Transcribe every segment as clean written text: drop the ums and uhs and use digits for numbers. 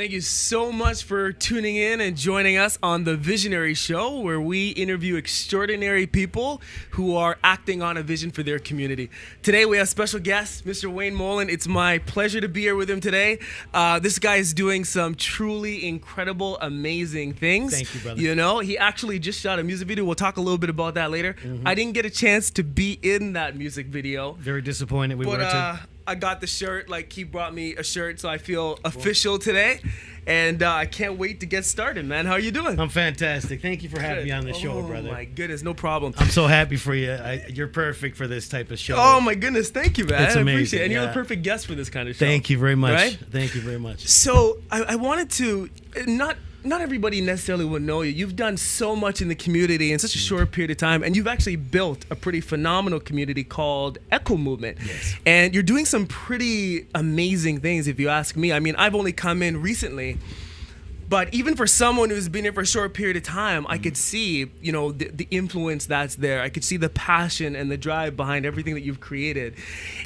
Thank you so much for tuning in and joining us on The Visionary Show, where we interview extraordinary people who are acting on a vision for their community. Today we have special guest, Mr. Wayne Molen. It's my pleasure to be here with him today. This guy is doing some truly incredible, amazing things. Thank you, brother. You know, he actually just shot a music video. We'll talk a little bit about that later. I didn't get a chance to be in that music video. Very disappointed we were too. I got the shirt, like he brought me a shirt, so I feel official today. And I can't wait to get started, man. How are you doing? I'm fantastic. Thank you for having me on the show, brother. Oh my goodness, no problem. I'm so happy for you. You're perfect for this type of show. Oh my goodness, thank you, man. It's amazing. I appreciate it. And you're yeah. the perfect guest for this kind of show. Thank you very much. Right? Thank you very much. So I wanted to not everybody necessarily would know you. You've done so much in the community in such a short period of time, and you've actually built a pretty phenomenal community called Echo Movement. Yes. And you're doing some pretty amazing things, if you ask me. I mean, I've only come in recently, but even for someone who's been here for a short period of time, I could see, you know, the influence that's there. I could see the passion and the drive behind everything that you've created.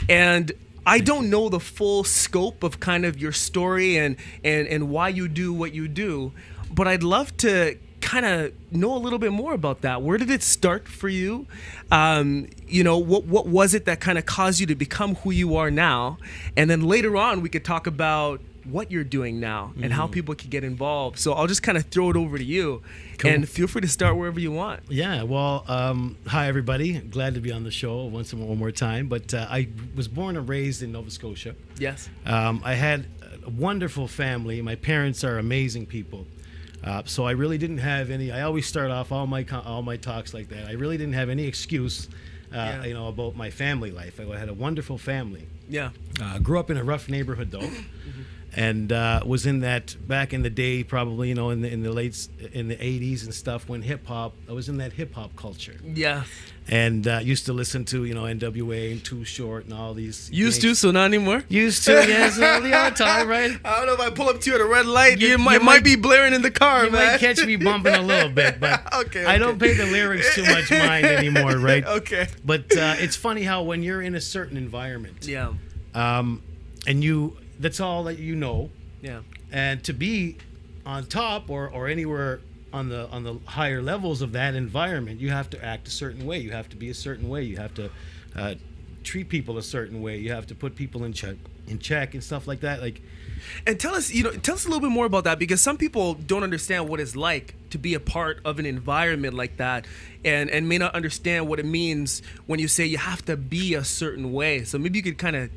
And I don't know the full scope of kind of your story and why you do what you do, but I'd love to kind of know a little bit more about that. Where did it start for you? You know, what was it that kind of caused you to become who you are now? And then later on, we could talk about what you're doing now and how people can get involved. So I'll just kind of throw it over to you. Cool. And feel free to start wherever you want. Yeah, well, hi everybody. Glad to be on the show one more time. But I was born and raised in Nova Scotia. Yes. I had a wonderful family. My parents are amazing people. So I really didn't have any. I always start off all my talks like that. I really didn't have any excuse, you know, about my family life. I had a wonderful family. Yeah. Grew up in a rough neighborhood though. And was in that back in the day, probably, you know, in the 80s and stuff, when I was in that hip hop culture. Yeah. And used to listen to, you know, NWA and Too Short and all these. Used to, so not anymore? Used to, yes, all the odd time, right? I don't know if I pull up to you at a red light, you might be blaring in the car, you man. might catch me bumping a little bit, but okay. I don't pay the lyrics too much mind anymore, right? Okay. But it's funny how when you're in a certain environment, Yeah. and that's all that you know. Yeah. And to be on top or anywhere on the higher levels of that environment, you have to act a certain way. You have to be a certain way. You have to treat people a certain way. You have to put people in check and stuff like that. And tell us a little bit more about that, because some people don't understand what it's like to be a part of an environment like that, and may not understand what it means when you say you have to be a certain way. So maybe you could kind of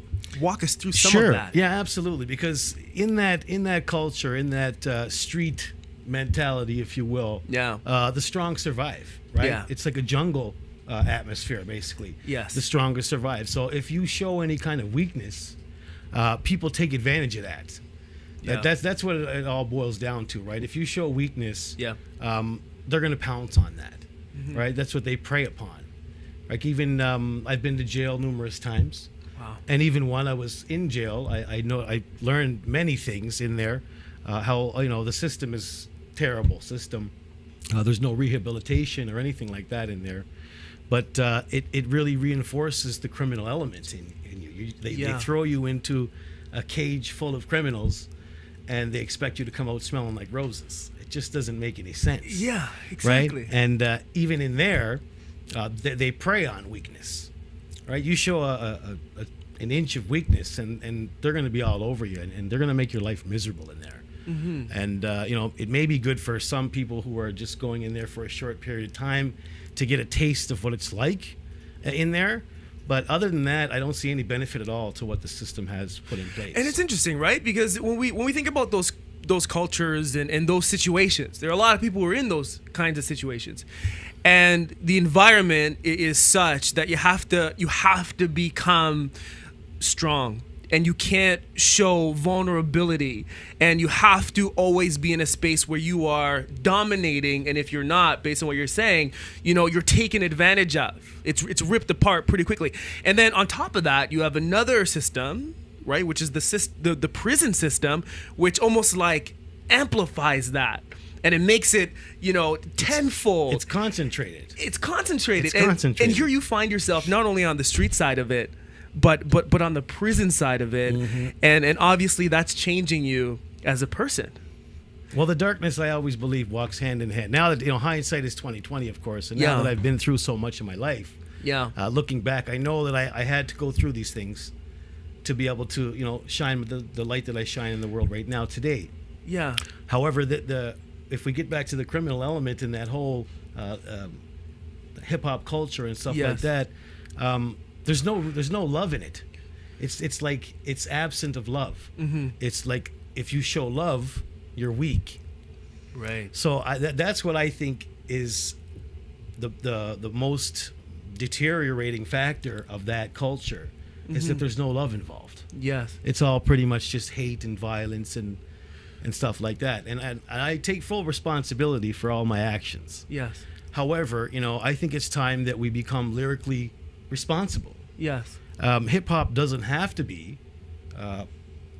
walk us through some of that. Yeah, absolutely. Because in that culture, in that street mentality, if you will, the strong survive, right? Yeah. It's like a jungle atmosphere, basically. Yes. The strongest survive. So if you show any kind of weakness, people take advantage of that. Yeah. That's what it all boils down to, right? If you show weakness, Yeah. they're going to pounce on that, right? That's what they prey upon. Like even I've been to jail numerous times. Wow. And even when I was in jail, I know I learned many things in there. How, you know, the system is terrible system. There's no rehabilitation or anything like that in there, but it really reinforces the criminal element in you. They throw you into a cage full of criminals, and they expect you to come out smelling like roses. It just doesn't make any sense. Yeah, exactly. Right? And even in there, they prey on weakness. Right, you show an inch of weakness, and they're going to be all over you, and they're going to make your life miserable in there. And you know, it may be good for some people who are just going in there for a short period of time to get a taste of what it's like in there. But other than that, I don't see any benefit at all to what the system has put in place. And it's interesting, right? Because when we think about those cultures and those situations, there are a lot of people who are in those kinds of situations. And the environment is such that you have to become strong, and you can't show vulnerability, and you have to always be in a space where you are dominating. And if you're not, based on what you're saying, you know, you're taken advantage of. It's ripped apart pretty quickly. And then on top of that, you have another system, right, which is the prison system, which almost like amplifies that. And it makes it, you know, tenfold. It's concentrated. And here you find yourself not only on the street side of it, but on the prison side of it. And obviously that's changing you as a person. Well, the darkness, I always believe, walks hand in hand. Now that, hindsight is 20/20, of course, and now Yeah. that I've been through so much in my life, Yeah. looking back, I know that I had to go through these things to be able to, shine the light that I shine in the world right now today. Yeah. However, if we get back to the criminal element in that whole hip hop culture and stuff like Yes. that, there's no love in it. It's like it's absent of love. Mm-hmm. It's like if you show love, you're weak. Right. So that's what I think is the most deteriorating factor of that culture is that there's no love involved. Yes. It's all pretty much just hate and violence and stuff like that. And I take full responsibility for all my actions. Yes. However, I think it's time that we become lyrically responsible. Yes. Hip hop doesn't have to be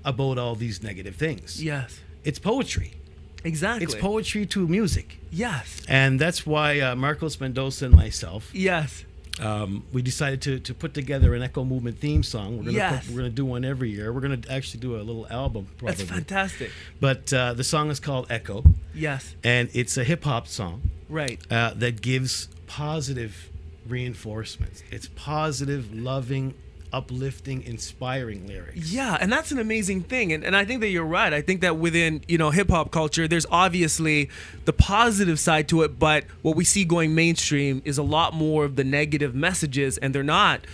about all these negative things. Yes. It's poetry. Exactly. It's poetry to music. Yes. And that's why Marcos Mendoza and myself, Yes. we decided to put together an Echo Movement theme song. We're gonna do one every year. We're gonna actually do a little album, probably. That's fantastic. But the song is called Echo, Yes. and it's a hip hop song Right. that gives positive reinforcements. It's positive, loving, uplifting, inspiring lyrics. Yeah, and that's an amazing thing. And I think that you're right. I think that within, hip hop culture, there's obviously the positive side to it, but what we see going mainstream is a lot more of the negative messages, and they're not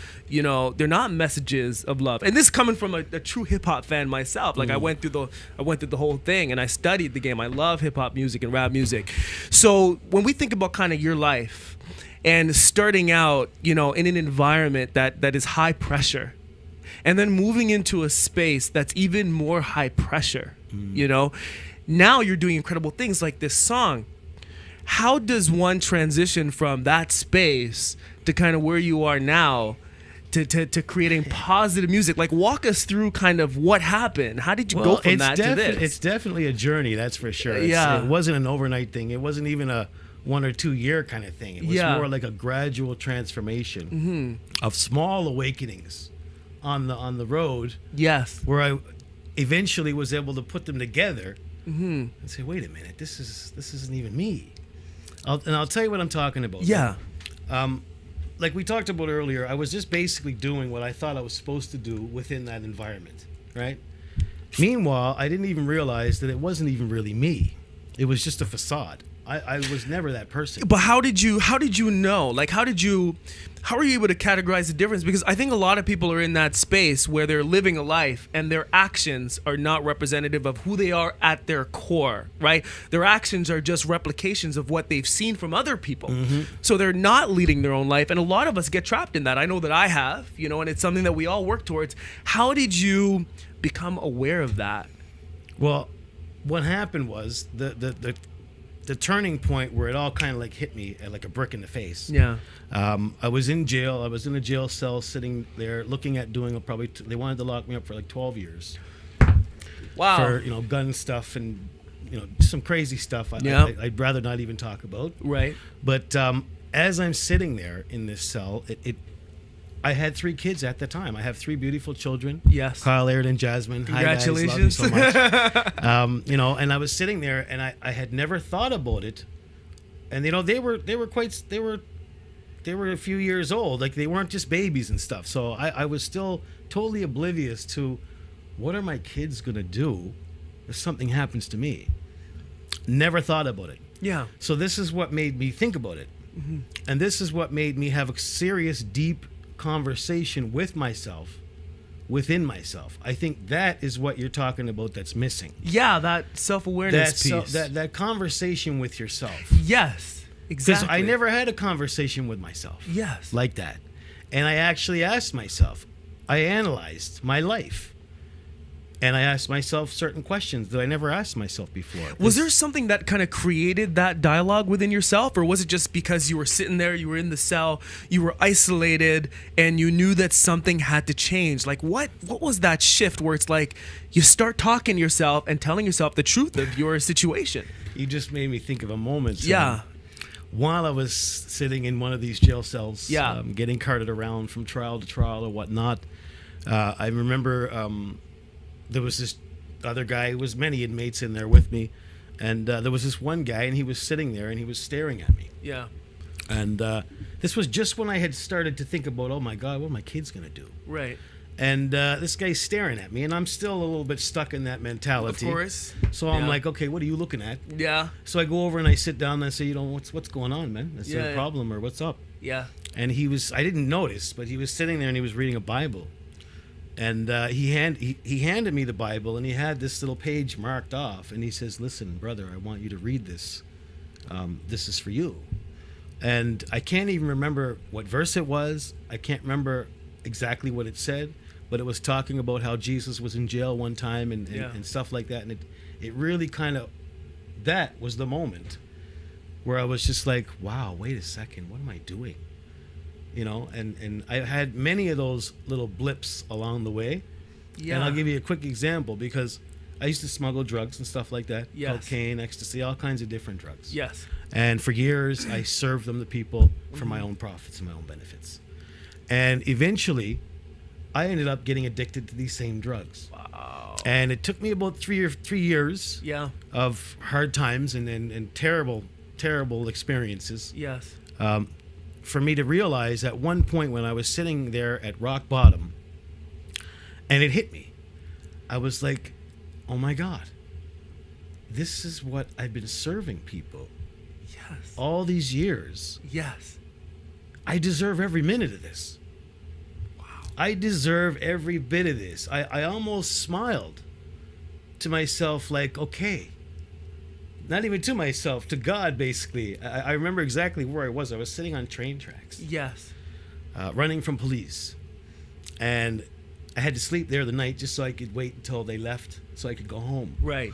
messages of love. And this is coming from a true hip hop fan myself. Like I went through the whole thing and I studied the game. I love hip hop music and rap music. So when we think about kind of your life, and starting out, in an environment that is high pressure, and then moving into a space that's even more high pressure, now you're doing incredible things like this song. How does one transition from that space to kind of where you are now to creating positive music? Like, walk us through kind of what happened. How did you go from that to this? It's definitely a journey, that's for sure. Yeah. It wasn't an overnight thing. It wasn't even a 1 or 2 year kind of thing. It was more like a gradual transformation of small awakenings on the road. Yes. Where I eventually was able to put them together and say, wait a minute, this isn't even me. I'll tell you what I'm talking about. Yeah. Like we talked about earlier, I was just basically doing what I thought I was supposed to do within that environment, right? Meanwhile, I didn't even realize that it wasn't even really me. It was just a facade. I was never that person. But how did you know? Like, how are you able to categorize the difference? Because I think a lot of people are in that space where they're living a life and their actions are not representative of who they are at their core, right? Their actions are just replications of what they've seen from other people. So they're not leading their own life. And a lot of us get trapped in that. I know that I have, and it's something that we all work towards. How did you become aware of that? Well, what happened was the turning point where it all kind of like hit me like a brick in the face. Yeah. I was in jail. I was in a jail cell sitting there looking at doing they wanted to lock me up for like 12 years. Wow. For, gun stuff and, some crazy stuff I'd rather not even talk about. Right. But as I'm sitting there in this cell, I had 3 kids at the time. I have 3 beautiful children. Yes. Kyle, Aaron, and Jasmine. Congratulations. Hi guys, love you so much. And I was sitting there, and I had never thought about it. And they were a few years old. Like, they weren't just babies and stuff. So I was still totally oblivious to what are my kids gonna do if something happens to me. Never thought about it. Yeah. So this is what made me think about it, and this is what made me have a serious, deep conversation with myself, within myself. I think that is what you're talking about that's missing. Yeah, that self-awareness piece. That conversation with yourself. Yes, exactly. Because I never had a conversation with myself. Yes. Like that. And I actually asked myself, I analyzed my life. And I asked myself certain questions that I never asked myself before. Was there something that kind of created that dialogue within yourself, or was it just because you were sitting there, you were in the cell, you were isolated, and you knew that something had to change? Like, what was that shift where it's like you start talking to yourself and telling yourself the truth of your situation? You just made me think of a moment. Yeah. While I was sitting in one of these jail cells, Yeah. Getting carted around from trial to trial or whatnot, I remember... there was this other guy. It was many inmates in there with me, and there was this one guy, and he was sitting there, and he was staring at me. Yeah. And this was just when I had started to think about, oh my God, what are my kids gonna do? Right. And this guy's staring at me, and I'm still a little bit stuck in that mentality. Of course. So I'm Yeah. like, okay, what are you looking at? Yeah. So I go over and I sit down and I say, what's going on, man? Is there a Yeah. problem or what's up? Yeah. And I didn't notice, but he was sitting there and he was reading a Bible. And he handed me the Bible, and he had this little page marked off, and he says, listen, brother, I want you to read this. This is for you. And I can't even remember what verse it was. I can't remember exactly what it said, but it was talking about how Jesus was in jail one time and stuff like that. And it really kind of, that was the moment where I was just like, wow, wait a second, what am I doing? You know, and I had many of those little blips along the way. Yeah. And I'll give you a quick example, because I used to smuggle drugs and stuff like that. Yes. Cocaine, ecstasy, all kinds of different drugs. Yes. And for years, I served them to people for my own profits and my own benefits. And eventually, I ended up getting addicted to these same drugs. Wow. And it took me about 3 years Yeah. of hard times and terrible experiences Yes. for me to realize at one point when I was sitting there at rock bottom, and it hit me. I was like, oh my God, this is what I've been serving people Yes. all these years. Yes. I deserve every minute of this. Wow. I deserve every bit of this. I almost smiled to myself like, okay. Not even to myself, to God, basically. I remember exactly where I was. I was sitting on train tracks, Yes. running from police. And I had to sleep there the night just so I could wait until they left so I could go home. Right.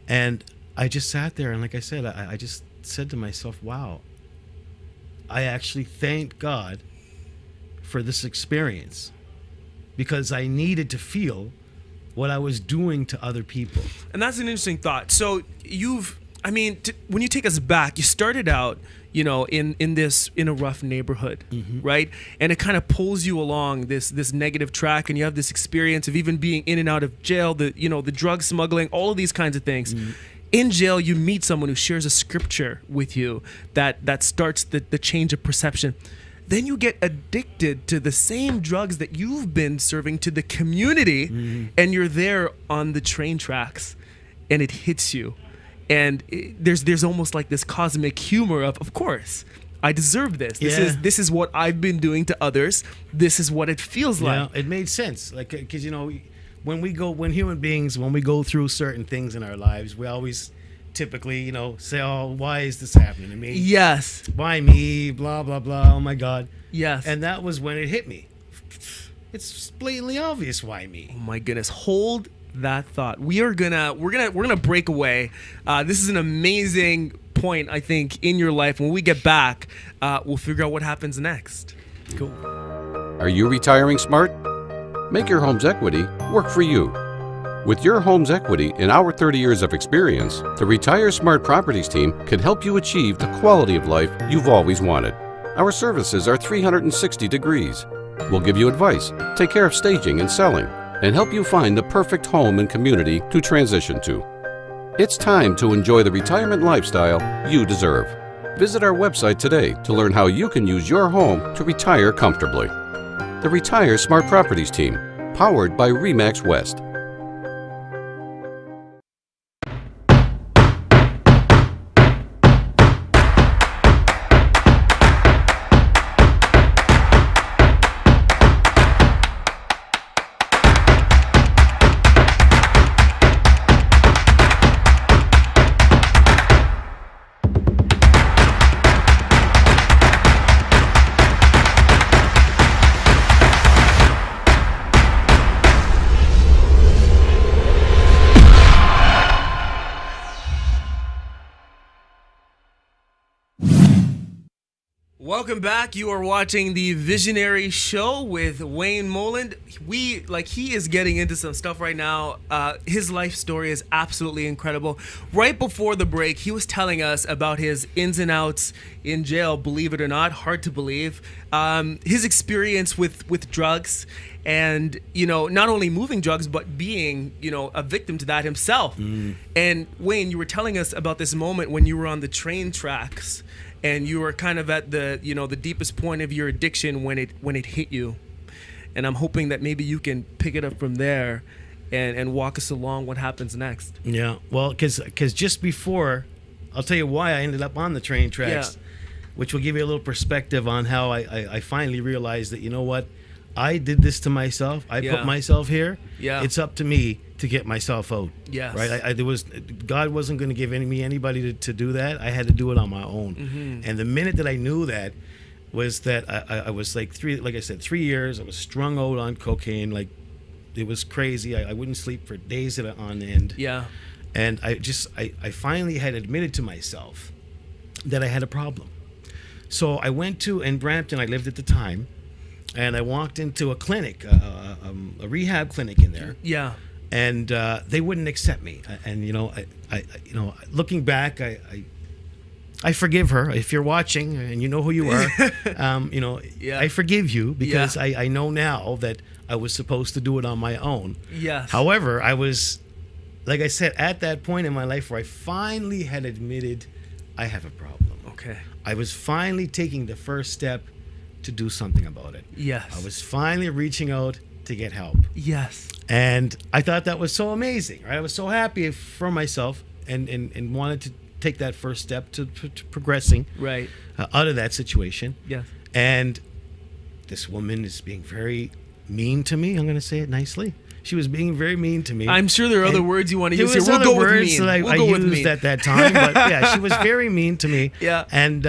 And I just sat there, and like I said, I just said to myself, wow, I actually thank God for this experience, because I needed to feel what I was doing to other people. And that's an interesting thought. So when you take us back, you started out, in a rough neighborhood, right? And it kind of pulls you along this negative track, and you have this experience of even being in and out of jail, the drug smuggling, all of these kinds of things. In jail, you meet someone who shares a scripture with you that starts the change of perception. Then you get addicted to the same drugs that you've been serving to the community, and you're there on the train tracks, and it hits you. And there's almost like this cosmic humor of course, I deserve this. This is what I've been doing to others. This is what it feels like. It made sense, like, because when human beings go through certain things in our lives, we always typically say, oh, why is this happening to me? Yes. Why me? Blah blah blah. Oh my God. Yes. And that was when it hit me. It's blatantly obvious why me. Oh my goodness. Hold that thought. We're gonna break away. This is an amazing point, I think, in your life. When we get back, we'll figure out what happens next. Cool. Are you retiring smart? Make your home's equity work for you. With your home's equity and our 30 years of experience, the Retire Smart Properties team can help you achieve the quality of life you've always wanted. Our services are 360 degrees. We'll give you advice, take care of staging and selling, and help you find the perfect home and community to transition to. It's time to enjoy the retirement lifestyle you deserve. Visit our website today to learn how you can use your home to retire comfortably. The Retire Smart Properties team, powered by RE/MAX West. Welcome back. You are watching the Visionary Show with Wayne Moland. He is getting into some stuff right now. His life story is absolutely incredible. Right before the break, he was telling us about his ins and outs in jail. Believe it or not, hard to believe. His experience with drugs, and not only moving drugs, but being a victim to that himself. And Wayne, you were telling us about this moment when you were on the train tracks. And you were kind of at the the deepest point of your addiction when it hit you, and I'm hoping that maybe you can pick it up from there, and walk us along what happens next. Yeah, well, because just before, I'll tell you why I ended up on the train tracks, which will give you a little perspective on how I finally realized that what, I did this to myself. I put myself here. Yeah, it's up to me to get myself out. Yes. Right. God wasn't going to give me anybody to do that. I had to do it on my own. Mm-hmm. And the minute that I knew that was that I was like 3 years. I was strung out on cocaine. Like, it was crazy. I wouldn't sleep for days on end. Yeah. And I finally had admitted to myself that I had a problem. So I went to, in Brampton, I lived at the time, and I walked into a clinic, a rehab clinic in there. Yeah. And they wouldn't accept me. And I looking back, I forgive her. If you're watching and you know who you are, I forgive you, because I know now that I was supposed to do it on my own. Yes. However, I was, like I said, at that point in my life where I finally had admitted I have a problem. Okay. I was finally taking the first step to do something about it. Yes. I was finally reaching out to get help. Yes. And I thought that was so amazing, right? I was so happy for myself, and wanted to take that first step to progressing Right. Out of that situation. Yes. And this woman is being very mean to me. I'm going to say it nicely. She was being very mean to me. I'm sure there are other words you want to use here. There was We'll other go with words mean. that I We'll go with used mean. at that time. But yeah, she was very mean to me. Yeah. And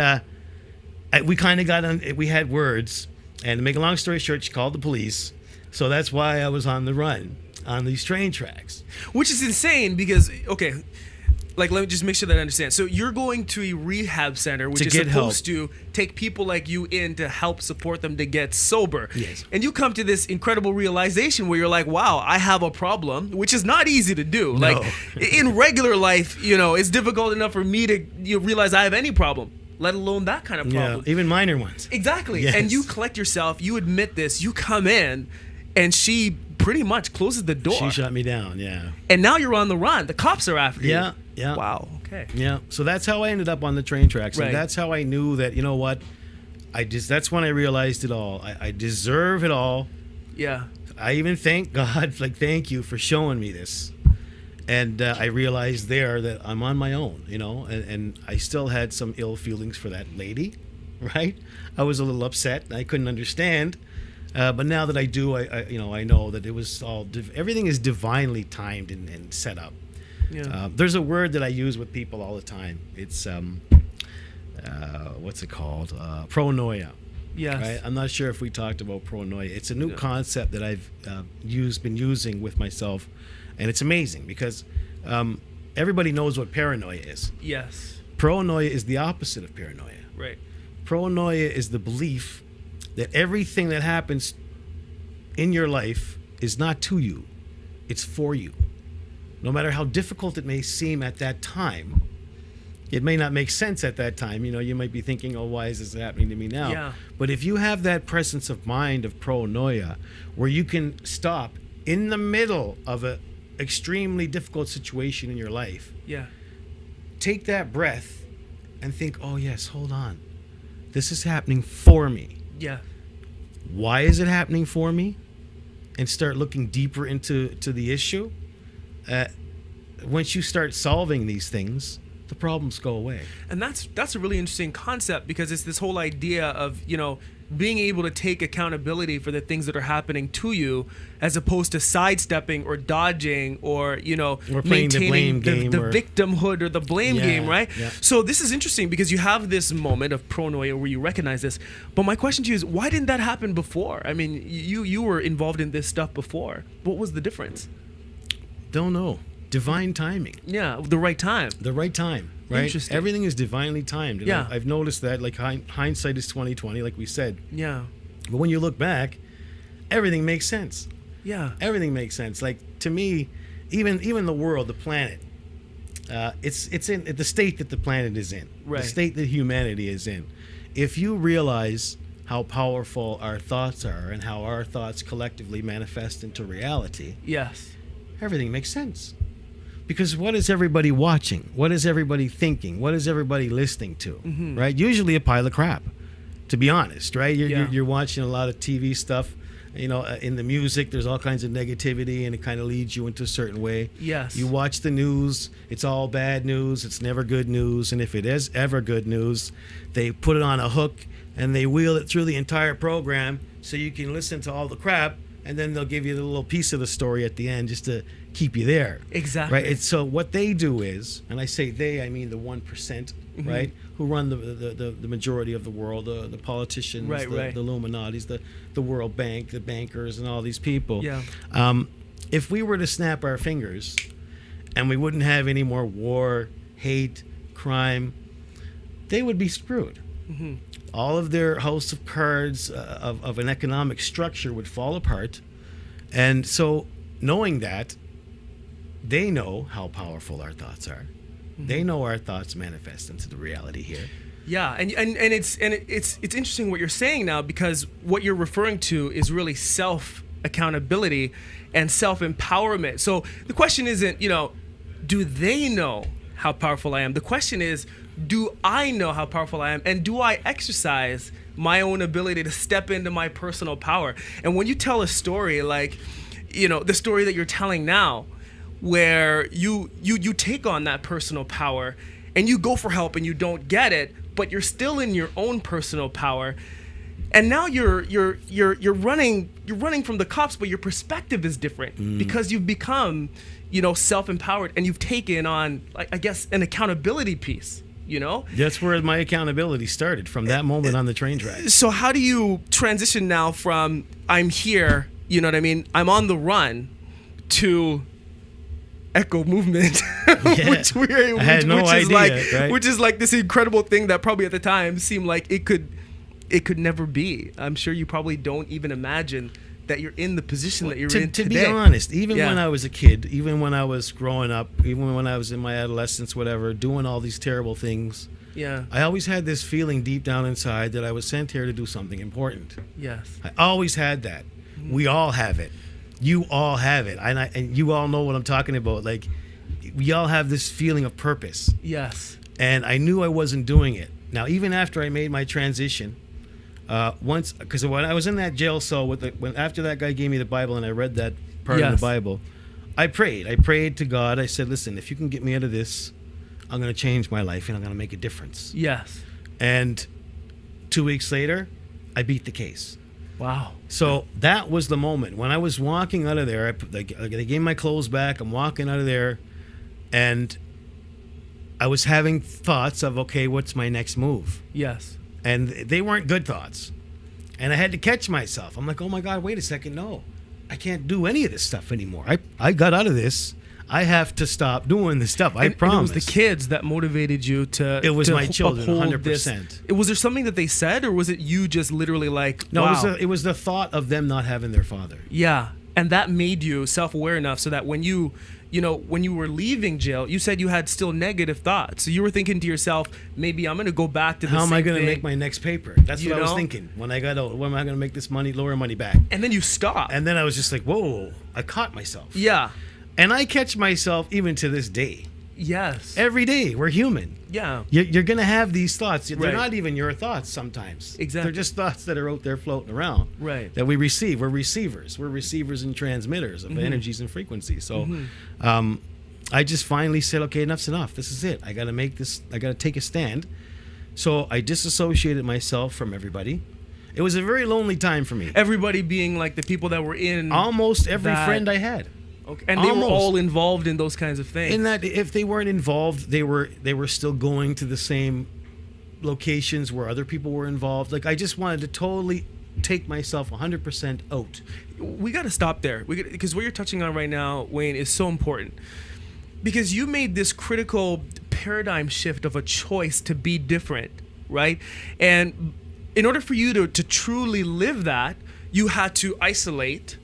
we kind of got on, we had words. And to make a long story short, she called the police. So that's why I was on the run on these train tracks. Which is insane because, okay, let me just make sure that I understand. So you're going to a rehab center, which is supposed to take people like you in to help support them to get sober. Yes. And you come to this incredible realization where you're like, wow, I have a problem, which is not easy to do. No. Like, in regular life, it's difficult enough for me to realize I have any problem, let alone that kind of problem. Yeah, even minor ones. Exactly. Yes. And you collect yourself, you admit this, you come in, and she pretty much closes the door. She shut me down, yeah. And now you're on the run. The cops are after you. Yeah. Wow. Okay. Yeah. So that's how I ended up on the train tracks. Right. And that's how I knew that, you know what? That's when I realized it all. I deserve it all. Yeah. I even thank God, thank you for showing me this. And I realized there that I'm on my own, and I still had some ill feelings for that lady, right? I was a little upset. I couldn't understand. But now that I do, I know that it was all, everything is divinely timed and set up. Yeah. There's a word that I use with people all the time. It's, what's it called? Pronoia. Yes. Right? I'm not sure if we talked about pronoia. It's a new concept that I've been using with myself, and it's amazing because everybody knows what paranoia is. Yes. Pronoia is the opposite of paranoia. Right. Pronoia is the belief that everything that happens in your life is not to you, it's for you. No matter how difficult it may seem at that time, it may not make sense at that time. You might be thinking, oh, why is this happening to me now? Yeah. But if you have that presence of mind of pronoia, where you can stop in the middle of an extremely difficult situation in your life, Yeah. take that breath and think, oh, yes, hold on. This is happening for me. Yeah. Why is it happening for me? And start looking deeper into the issue. Once you start solving these things, the problems go away. And that's a really interesting concept because it's this whole idea of, being able to take accountability for the things that are happening to you as opposed to sidestepping or dodging or, Or playing the blame game the or- victimhood or the blame Yeah, game, right? yeah. So this is interesting because you have this moment of pronoia where you recognize this. But my question to you is, why didn't that happen before? I mean, you were involved in this stuff before. What was the difference? Don't know. Divine timing. Yeah, the right time. The right time. right? Interesting. Everything is divinely timed. And Yeah. I've noticed that, like, hindsight is 20/20, like we said. Yeah. But when you look back, everything makes sense. Yeah. Everything makes sense. Like, to me, even the world, the planet, it's in the state that the planet is in, Right. the state that humanity is in. If you realize how powerful our thoughts are and how our thoughts collectively manifest into reality, Yes. everything makes sense. Because what is everybody watching? What is everybody thinking? What is everybody listening to? Right? Usually a pile of crap, to be honest, right? You're watching a lot of TV stuff. You know, in the music, there's all kinds of negativity, and it kind of leads you into a certain way. Yes. You watch the news, it's all bad news. It's never good news. And if it is ever good news, they put it on a hook and they wheel it through the entire program so you can listen to all the crap, and then they'll give you the little piece of the story at the end just to keep you there. Exactly. Right? So what they do is, and I say they, I mean the 1%, right, who run the majority of the world, the politicians, Right, right. the Illuminatis, the World Bank, the bankers, and all these people. Yeah. If we were to snap our fingers and we wouldn't have any more war, hate, crime, they would be screwed. All of their house of cards of an economic structure would fall apart. And so, knowing that, they know how powerful our thoughts are. They know our thoughts manifest into the reality here. Yeah, and it's interesting what you're saying now, because what you're referring to is really self accountability and self empowerment. So the question isn't, do they know how powerful I am? The question is, do I know how powerful I am, and do I exercise my own ability to step into my personal power? And when you tell a story like, the story that you're telling now, where you take on that personal power and you go for help and you don't get it, but you're still in your own personal power, and now you're running from the cops, but your perspective is different because you've become self-empowered, and you've taken on, I guess, an accountability piece. That's where my accountability started, from that moment on the train track. So how do you transition now from I'm here, I'm on the run, to echo movement, which is like this incredible thing that probably at the time seemed like it could never be. I'm sure you probably don't even imagine that you're in the position that you're in today. To be honest, even when I was a kid, even when I was growing up, even when I was in my adolescence, whatever, doing all these terrible things, I always had this feeling deep down inside that I was sent here to do something important. Yes. I always had that. We all have it. You all have it. And you all know what I'm talking about. Like, we all have this feeling of purpose. Yes. And I knew I wasn't doing it. Now, even after I made my transition, because when I was in that jail cell after that guy gave me the Bible and I read that part of the Bible, I prayed to God. I said, listen, if you can get me out of this, I'm going to change my life and I'm going to make a difference. Yes. And 2 weeks later, I beat the case. Wow. So that was the moment when I was walking out of there. They gave my clothes back. I'm walking out of there, and I was having thoughts of, okay, what's my next move? Yes. And they weren't good thoughts. And I had to catch myself. I'm like, oh my God, wait a second. No, I can't do any of this stuff anymore. I got out of this. I have to stop doing this stuff. I promise. It was the kids that motivated you to. It was to my children, uphold 100%. Was there something that they said, or was it you just literally like, no, wow. it was the thought of them not having their father. Yeah. And that made you self-aware enough so that when you were leaving jail, you said you had still negative thoughts. So you were thinking to yourself, maybe I'm going to go back to the How same am I going to thing. make my next paper? That's what I was thinking when I got out. When am I going to make this lower money back? And then you stopped. And then I was just like, whoa, I caught myself. Yeah. And I catch myself even to this day. Yes. Every day. We're human. Yeah. You're going to have these thoughts. They're Right. not even your thoughts sometimes. Exactly. They're just thoughts that are out there floating around. Right. That we receive. We're receivers. We're receivers and transmitters of energies and frequencies. So I just finally said, okay, enough's enough. This is it. I got to take a stand. So I disassociated myself from everybody. It was a very lonely time for me. Everybody being like the people that were in. Almost every that- friend I had. Okay. And they were Almost. all involved in those kinds of things. In that, if they weren't involved, they were still going to the same locations where other people were involved. Like, I just wanted to totally take myself 100% out. We got to stop there. Because what you're touching on right now, Wayne, is so important. Because you made this critical paradigm shift of a choice to be different, right? And in order for you to truly live that, you had to isolate,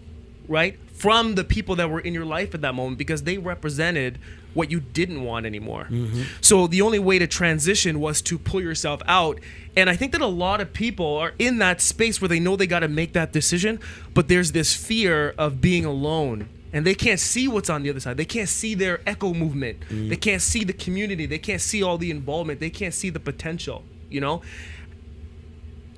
right, from the people that were in your life at that moment because they represented what you didn't want anymore. So the only way to transition was to pull yourself out. And I think that a lot of people are in that space where they know they got to make that decision, but there's this fear of being alone. And they can't see what's on the other side. They can't see their echo movement. They can't see the community. They can't see all the involvement. They can't see the potential, you know?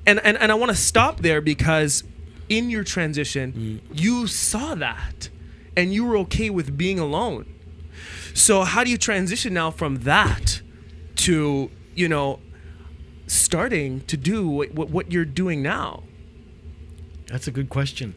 And I want to stop there because in your transition, you saw that and you were okay with being alone. So how do you transition now from that to, you know, starting to do what you're doing now? That's a good question.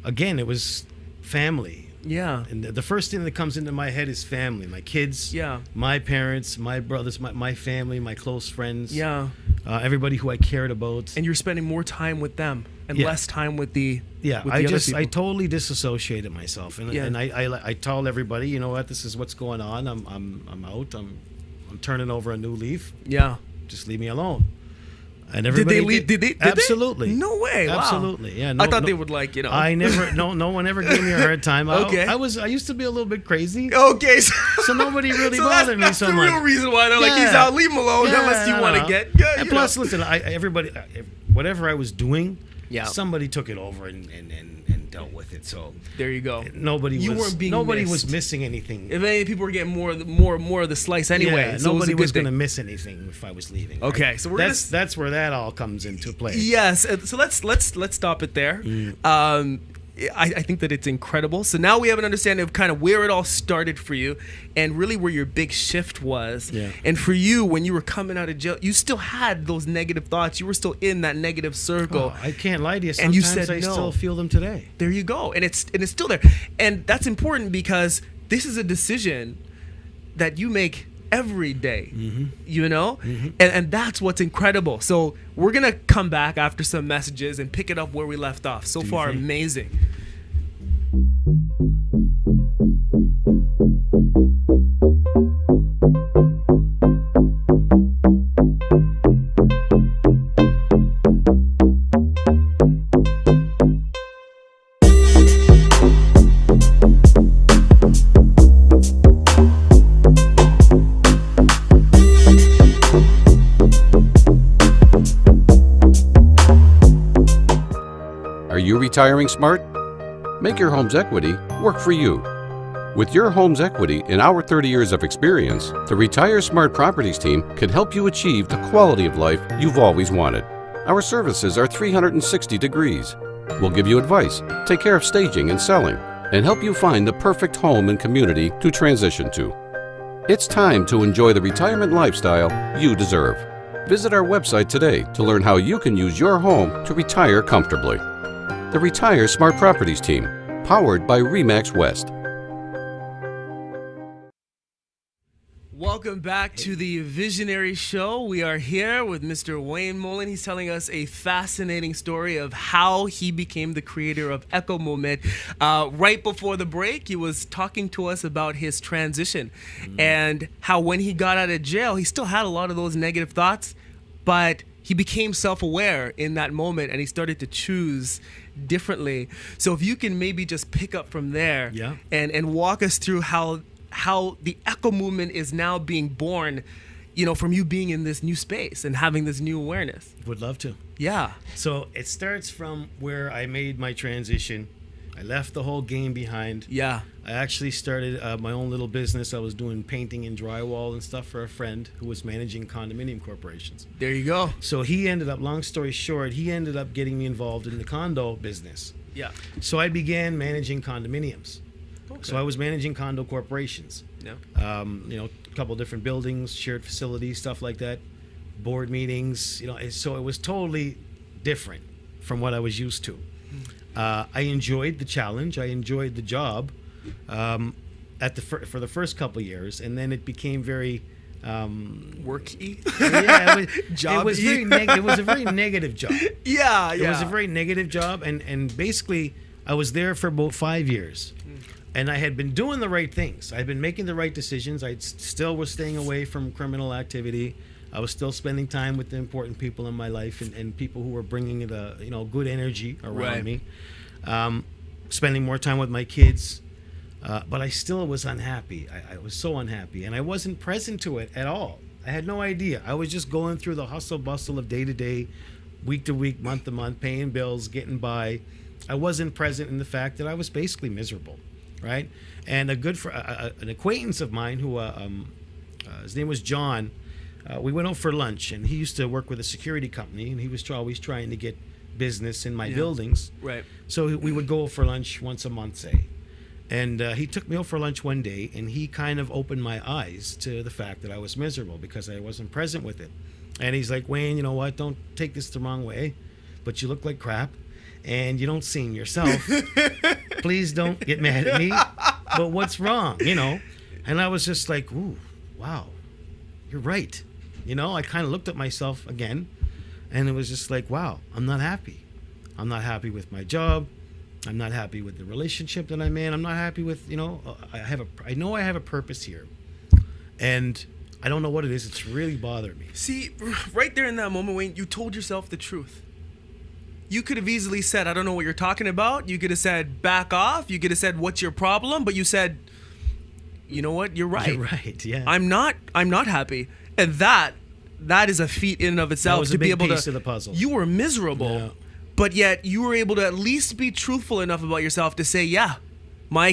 Again, it was family. Yeah. And the first thing that comes into my head is family. My kids, Yeah. my parents, my brothers, my family, my close friends. Yeah. Everybody who I cared about. And you're spending more time with them and Yeah. less time with the Yeah, with the other people. I totally disassociated myself, and Yeah. and I told everybody, you know what, this is what's going on. I'm out. I'm turning over a new leaf. Yeah. Just leave me alone. And Did everybody they leave? Did they? absolutely. No way. Wow. Absolutely. Yeah. I thought they would like, you know. I never. No one ever gave me a hard time. Okay. I used to be a little bit crazy. Okay. So nobody really So bothered me that's so the much. real reason why they're like, he's Yeah. out, leave him alone unless you want to no. get. And plus, listen, everybody, whatever I was doing, Yeah. somebody took it over and dealt with it. So There you go. nobody weren't was missed. missing anything. If any people were getting more of the slice anyway, Yeah, so nobody it was was a good going to thing. miss anything if I was leaving. right? Okay, so we're gonna that's where that all comes into play. Yes, so let's stop it there. Mm. I think that it's incredible. So now we have an understanding of kind of where it all started for you, and really where your big shift was. Yeah. And for you, when you were coming out of jail, you still had those negative thoughts. You were still in that negative circle. Oh, I can't lie to you. And you Sometimes said I no. still feel them today. There you go, and it's still there, and that's important because this is a decision that you make every day, you know, and that's what's incredible. So we're gonna come back after some messages and pick it up where we left off. So Do you far, think? amazing. Are you retiring smart? Make your home's equity work for you. With your home's equity and our 30 years of experience, the Retire Smart Properties team can help you achieve the quality of life you've always wanted. Our services are 360 degrees. We'll give you advice, take care of staging and selling, and help you find the perfect home and community to transition to. It's time to enjoy the retirement lifestyle you deserve. Visit our website today to learn how you can use your home to retire comfortably. The Retire Smart Properties team, powered by RE/MAX West. Welcome back to the Visionary Show. We are here with Mr. Wayne Mullen. He's telling us a fascinating story of how he became the creator of Echo Movement. Right before the break, he was talking to us about his transition and how when he got out of jail, he still had a lot of those negative thoughts, but he became self-aware in that moment and he started to choose differently. So if you can maybe just pick up from there Yeah. and walk us through how the Echo Movement is now being born, you know, from you being in this new space and having this new awareness. Would love to. Yeah. So it starts from where I made my transition. I left the whole game behind. Yeah. I actually started my own little business. I was doing painting and drywall and stuff for a friend who was managing condominium corporations. There you go. So he ended up, long story short, he ended up getting me involved in the condo business. Yeah. So I began managing condominiums. Okay. So I was managing condo corporations. Yeah. You know, a couple different buildings, shared facilities, stuff like that, board meetings. You know, so it was totally different from what I was used to. I enjoyed the challenge. I enjoyed the job for the first couple of years, and then it became very Worky. yeah, it was, Job-y. it was it was a very negative job. Yeah. It was a very negative job, and basically I was there for about 5 years. And I had been doing the right things. I had been making the right decisions. I still was staying away from criminal activity. I was still spending time with the important people in my life and people who were bringing the good energy around Right. me. Spending more time with my kids. But I still was unhappy. I was so unhappy. And I wasn't present to it at all. I had no idea. I was just going through the hustle bustle of day to day, week to week, month to month, paying bills, getting by. I wasn't present in the fact that I was basically miserable, right? And an acquaintance of mine who, his name was John, we went out for lunch, and he used to work with a security company, and he was always trying to get business in my buildings. Right. So we would go for lunch once a month, say. And he took me out for lunch one day, and he kind of opened my eyes to the fact that I was miserable because I wasn't present with it. And he's like, Wayne, you know what? Don't take this the wrong way, but you look like crap, and you don't seem yourself. Please don't get mad at me, but what's wrong, And I was just like, ooh, wow, you're right. I kind of looked at myself again, and it was just like, wow, I'm not happy. I'm not happy with my job. I'm not happy with the relationship that I'm in. I'm not happy with, I know I have a purpose here, and I don't know what it is. It's really bothered me. See, right there in that moment, Wayne, you told yourself the truth. You could have easily said, I don't know what you're talking about. You could have said, back off. You could have said, what's your problem? But you said, you know what? You're right. You're right. Yeah. I'm not happy. And that is a feat in and of itself. That was to a be big able piece to, of the puzzle. You were miserable, Yeah. but yet you were able to at least be truthful enough about yourself to say, yeah, my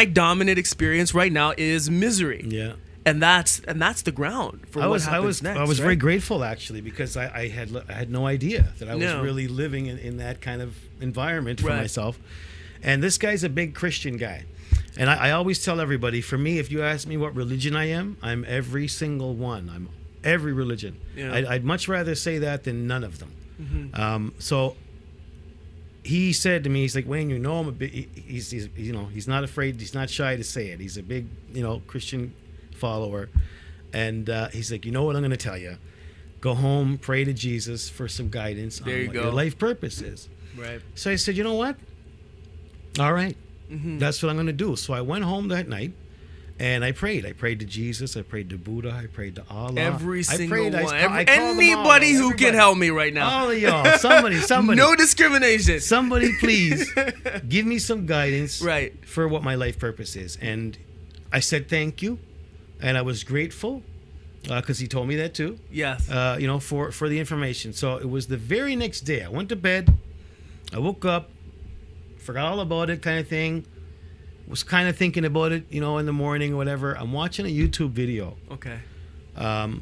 dominant experience right now is misery. Yeah. And that's the ground for what happens next. I was right? very grateful actually because I had no idea that I was No. really living in that kind of environment for Right. myself. And this guy's a big Christian guy. And I always tell everybody, for me, if you ask me what religion I am, I'm every single one. I'm every religion. Yeah. I'd much rather say that than none of them. So he said to me, he's like, Wayne, I'm a big, he's not afraid, he's not shy to say it. He's a big, Christian follower. And he's like, you know what I'm going to tell you? Go home, pray to Jesus for some guidance on There you what go. your life purpose is. Right. So I said, you know what? All right. That's what I'm going to do. So I went home that night and I prayed. I prayed to Jesus. I prayed to Buddha. I prayed to Allah. Every single I one. called them all, Anybody who everybody. can help me right now. All of y'all. Somebody. No discrimination. Somebody, please give me some guidance Right. for what my life purpose is. And I said thank you. And I was grateful because he told me that too. Yes. For the information. So it was the very next day. I went to bed. I woke up, forgot all about it, kind of thing. Was kind of thinking about it, in the morning or whatever. I'm watching a YouTube video Okay.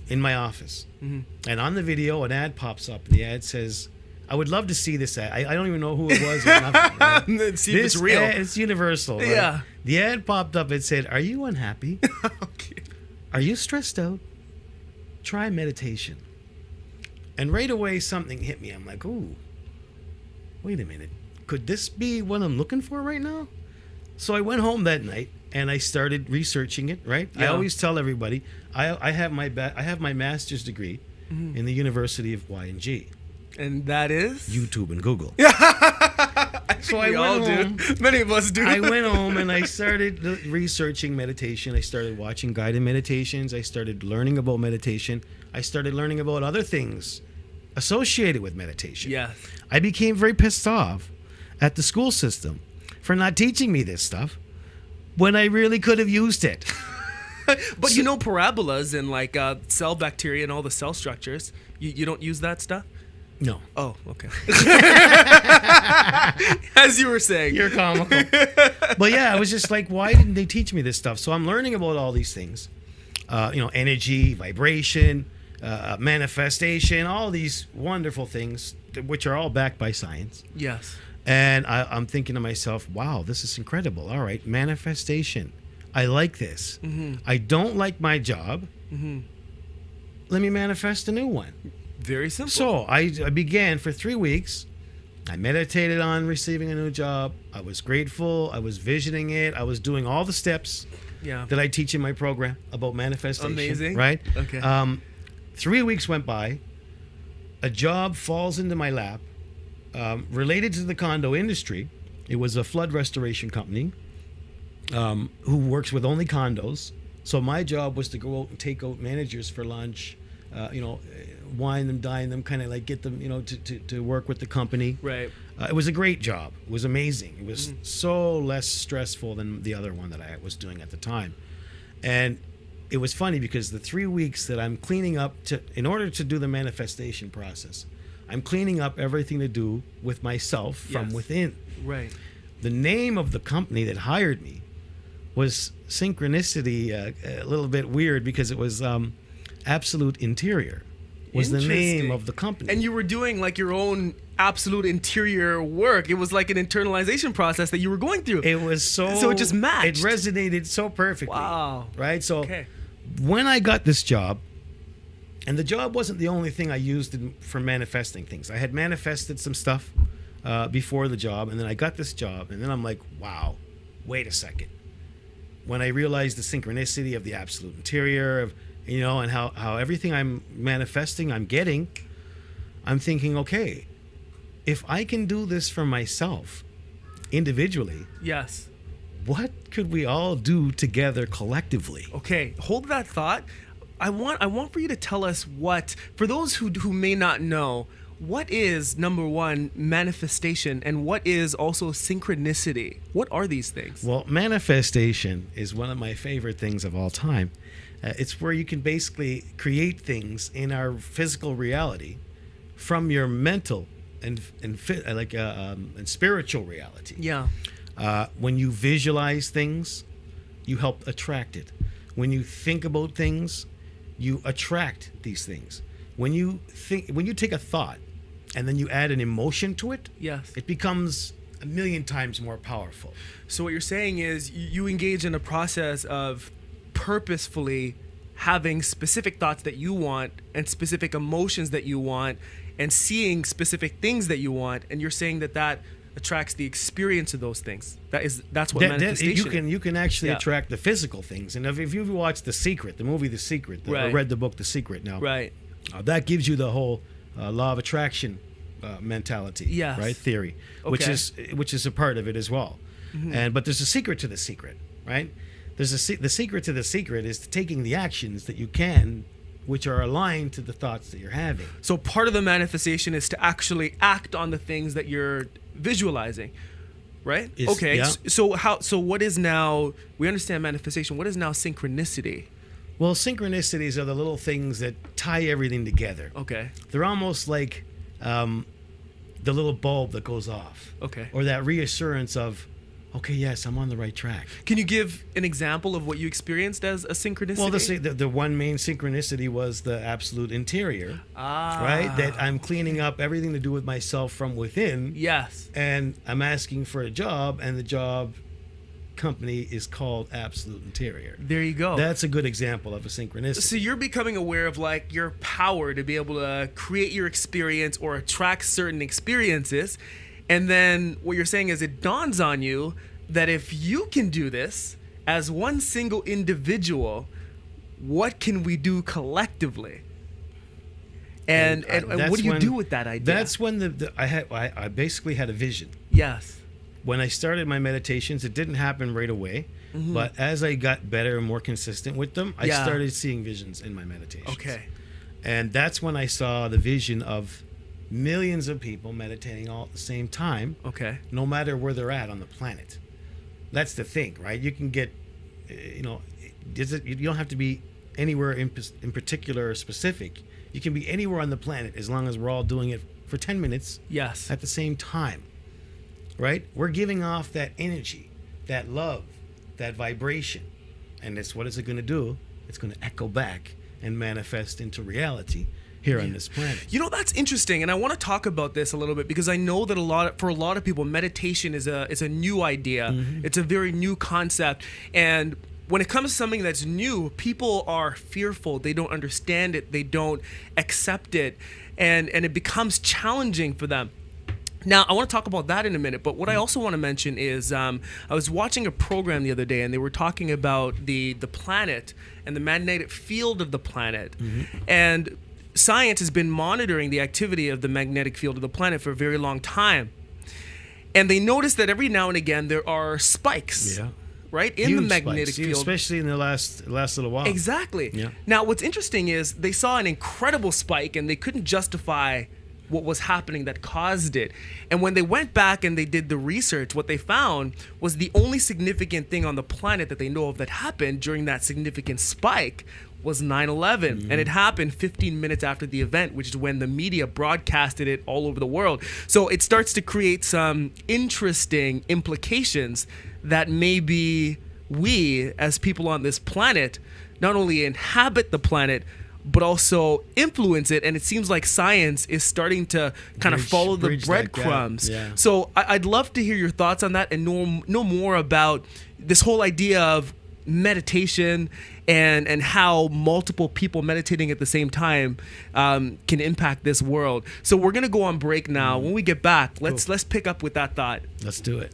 in my office. And on the video, an ad pops up. The ad says, I would love to see this ad. I don't even know who it was or nothing. Right? Let's see if it's This real. ad, it's universal. Right? Yeah. The ad popped up. It said, are you unhappy? Okay. Are you stressed out? Try meditation. And right away, something hit me. I'm like, ooh, wait a minute. Could this be what I'm looking for right now? So I went home that night and I started researching it, right? I Yeah. always tell everybody, I have my master's degree in the University of Y&G, And that is? YouTube and Google. So we all do. Many of us do. I went home and I started researching meditation. I started watching guided meditations. I started learning about meditation. I started learning about other things associated with meditation. Yes. I became very pissed off at the school system for not teaching me this stuff when I really could have used it. But parabolas and like cell bacteria and all the cell structures, you don't use that stuff? No. Oh, okay. As you were saying. You're comical. But yeah, I was just like, why didn't they teach me this stuff? So I'm learning about all these things. Energy, vibration, manifestation, all these wonderful things, which are all backed by science. Yes. And I'm thinking to myself, wow, this is incredible. All right, manifestation. I like this. I don't like my job. Let me manifest a new one. Very simple. So I began for 3 weeks. I meditated on receiving a new job. I was grateful. I was visioning it. I was doing all the steps yeah. that I teach in my program about manifestation. Amazing. Right? Okay. 3 weeks went by. A job falls into my lap related to the condo industry. It was a flood restoration company. who works with only condos. So my job was to go out and take out managers for lunch, wine them, dine them, kind of like get them, to work with the company. Right. It was a great job. It was amazing. It was so less stressful than the other one that I was doing at the time. And it was funny because the 3 weeks that I'm cleaning up in order to do the manifestation process, I'm cleaning up everything to do with myself from Yes. within. Right. The name of the company that hired me was Synchronicity, a little bit weird because it was Absolute Interior was the name Interesting. of the company. And you were doing like your own absolute interior work. It was like an internalization process that you were going through. It was so it just matched. It resonated so perfectly. Wow. Right? So Okay. when I got this job, and the job wasn't the only thing I used for manifesting things. I had manifested some stuff before the job, and then I got this job, and then I'm like, wow, wait a second. When I realized the synchronicity of the absolute interior, of and how everything I'm manifesting, I'm getting, I'm thinking, okay, if I can do this for myself individually, Yes. what could we all do together collectively? Okay, hold that thought. I want for you to tell us for those who may not know, what is, number one, manifestation, and what is also synchronicity? What are these things? Well, manifestation is one of my favorite things of all time. It's where you can basically create things in our physical reality from your mental and spiritual reality. Yeah. When you visualize things, you help attract it. When you think about things, you attract these things. When you take a thought and then you add an emotion to it, Yes. it becomes a million times more powerful. So what you're saying is you engage in a process of purposefully having specific thoughts that you want and specific emotions that you want and seeing specific things that you want, and you're saying that attracts the experience of those things. That's what manifestation is. You can actually Yeah. attract the physical things. And if you've watched The Secret, the movie The Secret, or Right. read the book The Secret now, Right. That gives you the whole law of attraction mentality, Yes. right? Theory, Okay. which is a part of it as well. But there's a secret to the secret, right? The secret to the secret is taking the actions that you can, which are aligned to the thoughts that you're having. So part of the manifestation is to actually act on the things that you're visualizing, right? Okay. Yeah. So what is now? We understand manifestation. What is now synchronicity? Well, synchronicities are the little things that tie everything together. Okay. They're almost like the little bulb that goes off. Okay. Or that reassurance of, okay, yes, I'm on the right track. Can you give an example of what you experienced as a synchronicity? Well, the one main synchronicity was the absolute interior, right? That I'm cleaning up everything to do with myself from within. Yes. And I'm asking for a job, and the job company is called Absolute Interior. There you go. That's a good example of a synchronicity. So you're becoming aware of like your power to be able to create your experience or attract certain experiences. And then what you're saying is it dawns on you that if you can do this as one single individual, what can we do collectively? And that's what do you when- do with that idea? That's when I basically had a vision. Yes. When I started my meditations, it didn't happen right away. But as I got better and more consistent with them, I Yeah. started seeing visions in my meditations. Okay. And that's when I saw the vision of millions of people meditating all at the same time, Okay. no matter where they're at on the planet. That's the thing, right? You can get, you don't have to be anywhere in particular or specific. You can be anywhere on the planet as long as we're all doing it for 10 minutes Yes. at the same time, right? We're giving off that energy, that love, that vibration. And what is it going to do? It's going to echo back and manifest into reality here on this planet. You know, that's interesting, and I want to talk about this a little bit because I know that for a lot of people, meditation is a new idea. It's a very new concept, and when it comes to something that's new, people are fearful. They don't understand it. They don't accept it, and it becomes challenging for them. Now, I want to talk about that in a minute, but what I also want to mention is I was watching a program the other day, and they were talking about the planet and the magnetic field of the planet, and science has been monitoring the activity of the magnetic field of the planet for a very long time. And they noticed that every now and again there are spikes. Yeah. right? In the Huge magnetic spikes, field. especially in the last little while. Exactly. Yeah. Now, what's interesting is they saw an incredible spike and they couldn't justify what was happening that caused it. And when they went back and they did the research, what they found was the only significant thing on the planet that they know of that happened during that significant spike was 9/11, and it happened 15 minutes after the event, which is when the media broadcasted it all over the world. So it starts to create some interesting implications that maybe we, as people on this planet, not only inhabit the planet, but also influence it. And it seems like science is starting to kind of follow the bridge that gap. breadcrumbs. Yeah. So I'd love to hear your thoughts on that and know more about this whole idea of meditation and how multiple people meditating at the same time can impact this world. So we're gonna go on break now. When we get back, let's pick up with that thought. Let's do it.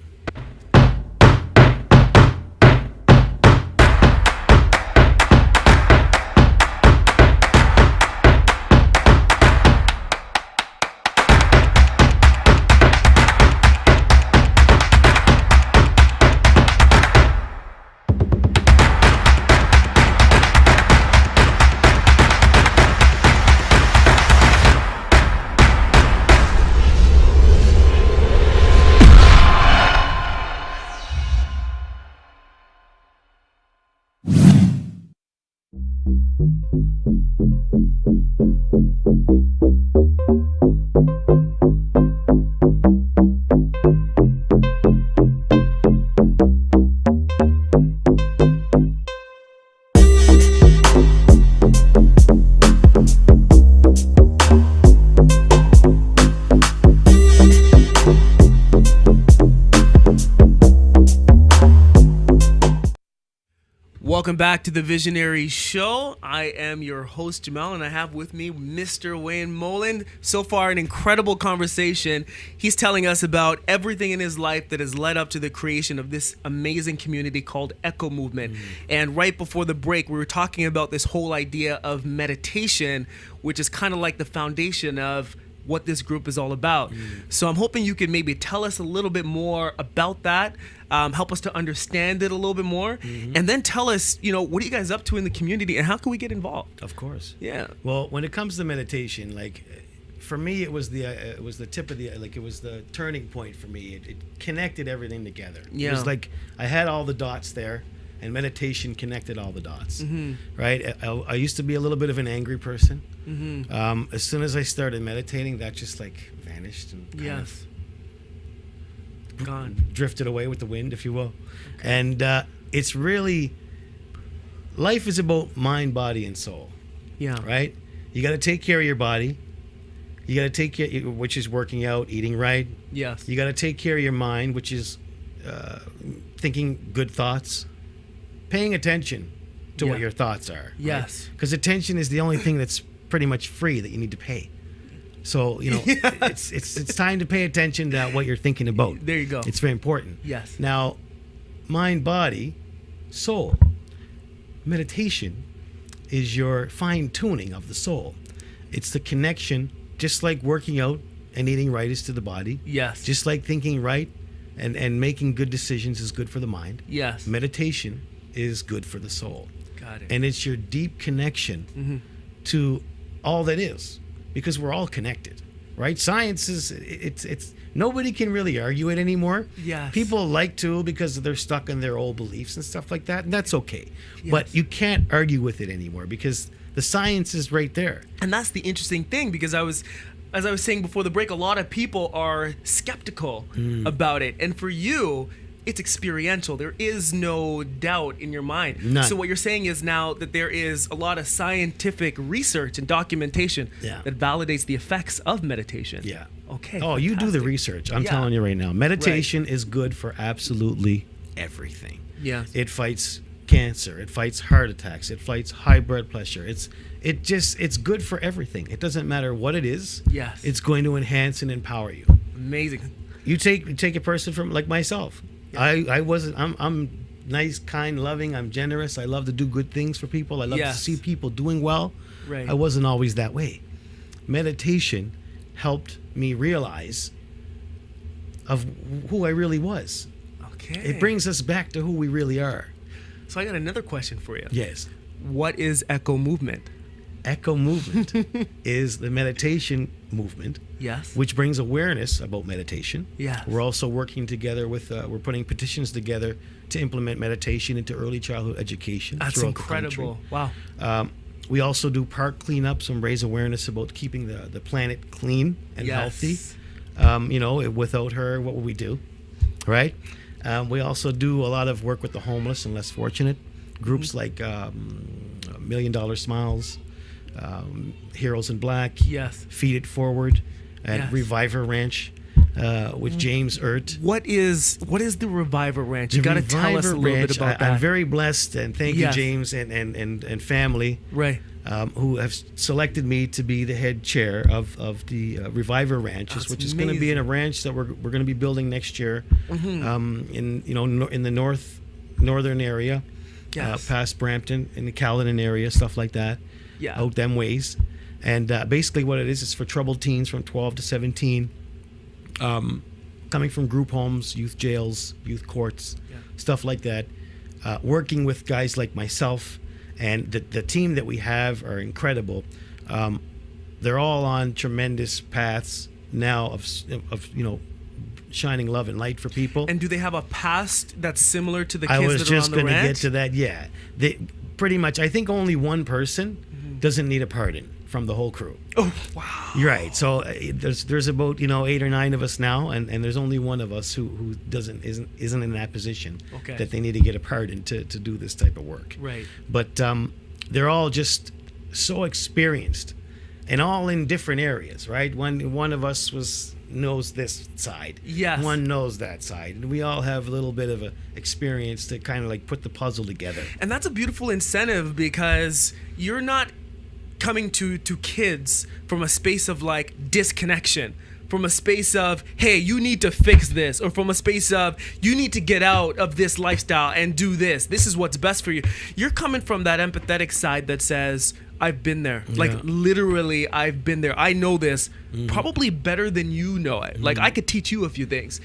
Welcome back to the Visionary Show. I am your host, Jamal, and I have with me Mr. Wayne Moland. So far, an incredible conversation. He's telling us about everything in his life that has led up to the creation of this amazing community called Echo Movement. And right before the break, we were talking about this whole idea of meditation, which is kind of like the foundation of what this group is all about. So I'm hoping you could maybe tell us a little bit more about that, help us to understand it a little bit more, and then tell us, what are you guys up to in the community and how can we get involved? Of course. Yeah. Well, when it comes to meditation, like for me, it was the tip of it was the turning point for me. It connected everything together. Yeah. It was like I had all the dots there, and meditation connected all the dots. Right. I used to be a little bit of an angry person. As soon as I started meditating, that just like vanished and kind of gone, drifted away with the wind, if you will. And it's really, life is about mind, body, and soul. Yeah. Right. You got to take care of your body. You got to take care, which is working out, eating right. Yes. You got to take care of your mind, which is thinking good thoughts, paying attention to what your thoughts are. Yes. Because attention is the only thing that's pretty much free that you need to pay. So it's time to pay attention to what you're thinking about. There you go. It's very important. Yes. Now, mind, body, soul. Meditation is your fine tuning of the soul. It's the connection, just like working out and eating right is to the body. Yes. Just like thinking right and making good decisions is good for the mind. Yes. Meditation is good for the soul. Got it. And it's your deep connection to all that is, because we're all connected, right? Science is, it's nobody can really argue it anymore. Yes. People like to because they're stuck in their old beliefs and stuff like that, and that's okay. Yes. But you can't argue with it anymore because the science is right there. And that's the interesting thing, because as I was saying before the break, a lot of people are skeptical about it. And for you, it's experiential. There is no doubt in your mind. None. So what you're saying is now that there is a lot of scientific research and documentation that validates the effects of meditation. Yeah. Okay. Oh, you do the fantastic. research. I'm telling you right now. Meditation Right. is good for absolutely everything. Yeah. It fights cancer. It fights heart attacks. It fights high blood pressure. It's good for everything. It doesn't matter what it is. Yes. It's going to enhance and empower you. Amazing. You take a person from like myself. I'm nice, kind, loving. I'm generous. I love to do good things for people. I love to see people doing well. Right. I wasn't always that way. Meditation helped me realize of who I really was. Okay. It brings us back to who we really are. So I got another question for you. Yes. What is Echo Movement? Echo Movement is the meditation movement, Yes. which brings awareness about meditation. Yes. We're also working together with, we're putting petitions together to implement meditation into early childhood education. That's throughout the country. incredible. Wow. We also do park cleanups and raise awareness about keeping the planet clean and Yes. healthy. You know, without her, what would we do? Right? We also do a lot of work with the homeless and less fortunate. Groups like $1 Million Smiles, Heroes in Black, Yes. Feed It Forward, and Yes. Reviver Ranch with James Urt. What is the Reviver Ranch? You The got to tell us a Reviver little bit Ranch, about I'm that. very blessed, and thank Yes. you, James, and family, Right. who have selected me to be the head chair of the Reviver Ranch, That's which is going to be in a ranch that we're going to be building next year, in the northern area, Yes. past Brampton, in the Caledon area, stuff like that, Yeah. out them ways. And basically what it is for troubled teens from 12 to 17, coming from group homes, youth jails, youth courts, Yeah. stuff like that, working with guys like myself, and the team that we have are incredible. They're all on tremendous paths now of shining love and light for people. And do they have a past that's similar to the kids I was that are just on the going to get ranch? to that. Yeah, they pretty much. I think only one person Mm-hmm. doesn't need a pardon from the whole crew. Oh, wow. You're right. So there's about 8 or 9 of us now, and there's only one of us who isn't in that position Okay. that they need to get a pardon to do this type of work. Right. But they're all just so experienced, and all in different areas. Right. One of us knows this side. Yes. One knows that side, and we all have a little bit of a experience to kind of like put the puzzle together. And that's a beautiful incentive because you're not coming to kids from a space of like disconnection, from a space of, hey, you need to fix this, or from a space of, you need to get out of this lifestyle and do this. This is what's best for you. You're coming from that empathetic side that says, I've been there. Like literally, I've been there. I know this probably better than you know it. Like I could teach you a few things.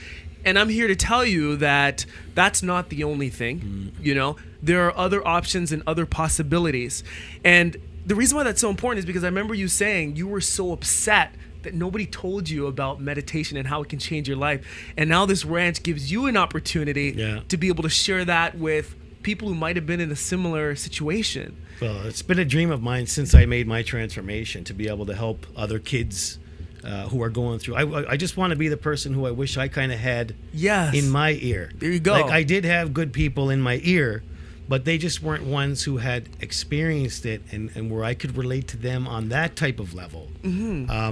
And I'm here to tell you that that's not the only thing. There are other options and other possibilities. And the reason why that's so important is because I remember you saying you were so upset that nobody told you about meditation and how it can change your life. And now this ranch gives you an opportunity to be able to share that with people who might have been in a similar situation. Well, it's been a dream of mine since I made my transformation to be able to help other kids who are going through. I just want to be the person who I wish I kind of had in my ear. There you go. Like I did have good people in my ear, but they just weren't ones who had experienced it and where I could relate to them on that type of level,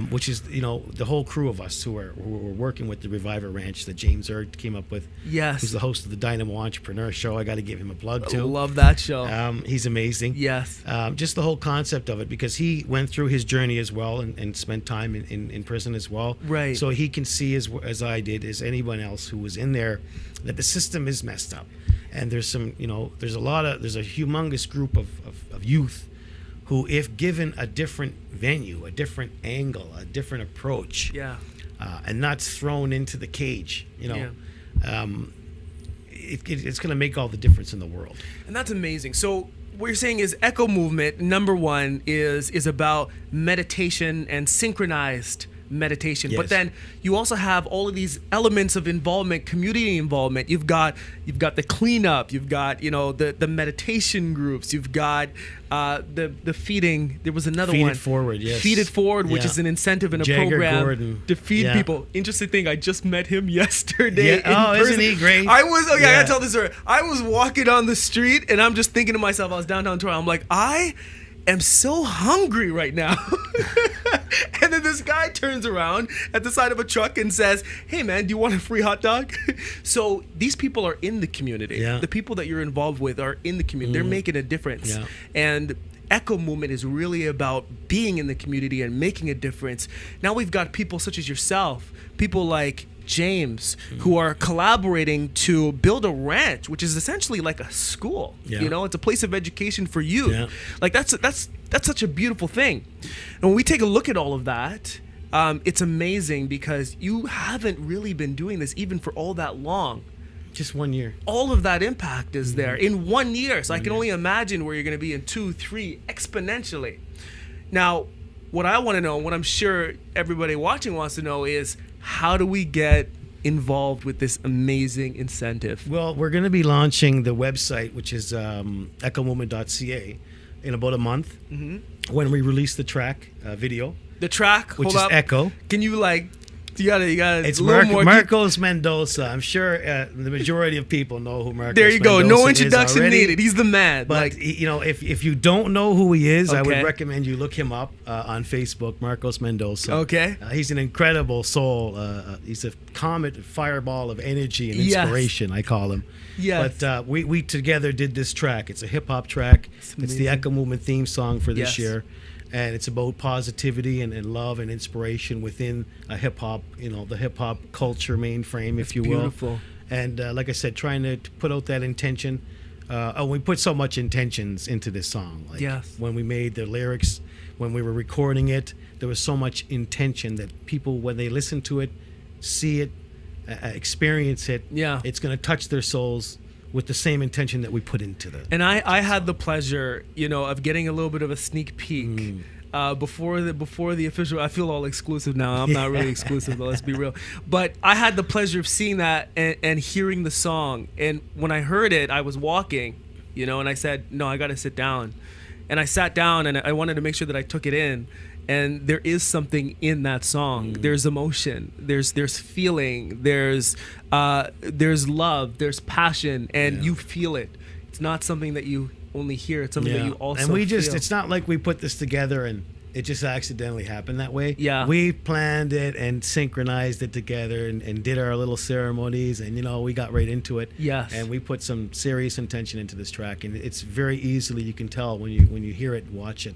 which is, the whole crew of us who are working with the Reviver Ranch that James Urt came up with. Yes. Who's the host of the Dynamo Entrepreneur Show. I got to give him a plug too. Love that show. He's amazing. Yes. Just the whole concept of it, because he went through his journey as well and spent time in prison as well. Right. So he can see as I did, as anyone else who was in there, that the system is messed up. And there's there's a humongous group of youth who, if given a different venue, a different angle, a different approach, and not thrown into the cage, it's going to make all the difference in the world. And that's amazing. So what you're saying is Echo Movement, number one, is about meditation and synchronized meditation. Yes. But then you also have all of these elements of involvement, community involvement. You've got the cleanup, you've got the meditation groups, you've got the feeding. There was another one. Feed It Forward, yes. Feed It Forward, which Yeah. is an incentive and a Jagger program Gordon. to feed Yeah. people. Interesting thing, I just met him yesterday. Yeah. in Isn't person. he great? I gotta Yeah. tell this story. I was walking on the street and I'm just thinking to myself, I was downtown Toronto, I'm like, I am so hungry right now. And then this guy turns around at the side of a truck and says, hey man, do you want a free hot dog? So these people are in the community. Yeah. The people that you're involved with are in the community. They're making a difference. Yeah. And Echo Movement is really about being in the community and making a difference. Now we've got people such as yourself, people like James, who are collaborating to build a ranch, which is essentially like a school. Yeah. It's a place of education for youth. Yeah. Like that's such a beautiful thing. And when we take a look at all of that, it's amazing because you haven't really been doing this even for all that long. Just 1 year. all of that impact is there Mm-hmm. in 1 year. So I can only imagine where you're going to be in 2, 3, exponentially. Now, what I want to know, what I'm sure everybody watching wants to know is, how do we get involved with this amazing incentive? Well, we're going to be launching the website, which is echomovement.ca, in about a month when we release the track video, The track, which hold is up. Echo. Can you you gotta It's a little more. Marcos Mendoza. I'm sure the majority of people know who Marcos There you go. Mendoza No is introduction already. needed. He's the man. But if you don't know who he is, I Okay. would recommend you look him up on Facebook, Marcos Mendoza. Okay. He's an incredible soul. He's a comet, fireball of energy and Yes. inspiration, I call him. Yes. But we together did this track. It's a hip hop track. It's the amazing. Echo Movement theme song for this Yes. year. And it's about positivity and love and inspiration within a hip hop, the hip hop culture mainframe, if you will. beautiful. And like I said, trying to put out that intention. We put so much intentions into this song. Like Yes. when we made the lyrics, when we were recording it, there was so much intention that people, when they listen to it, see it, experience it, Yeah. it's going to touch their souls with the same intention that we put into the. And I had the pleasure, of getting a little bit of a sneak peek before the official. I feel all exclusive now. I'm not really exclusive, though. Let's be real. But I had the pleasure of seeing that and hearing the song. And when I heard it, I was walking, and I said, no, I got to sit down. And I sat down and I wanted to make sure that I took it in. And there is something in that song. There's emotion. There's feeling. There's love. There's passion, and you feel it. It's not something that you only hear. It's something that you also and we just feel. it's not like we put this together and it just accidentally happened that way. Yeah. We planned it and synchronized it together and did our little ceremonies, and we got right into it. Yes. And we put some serious intention into this track, and it's very easily, you can tell when you hear it and watch it.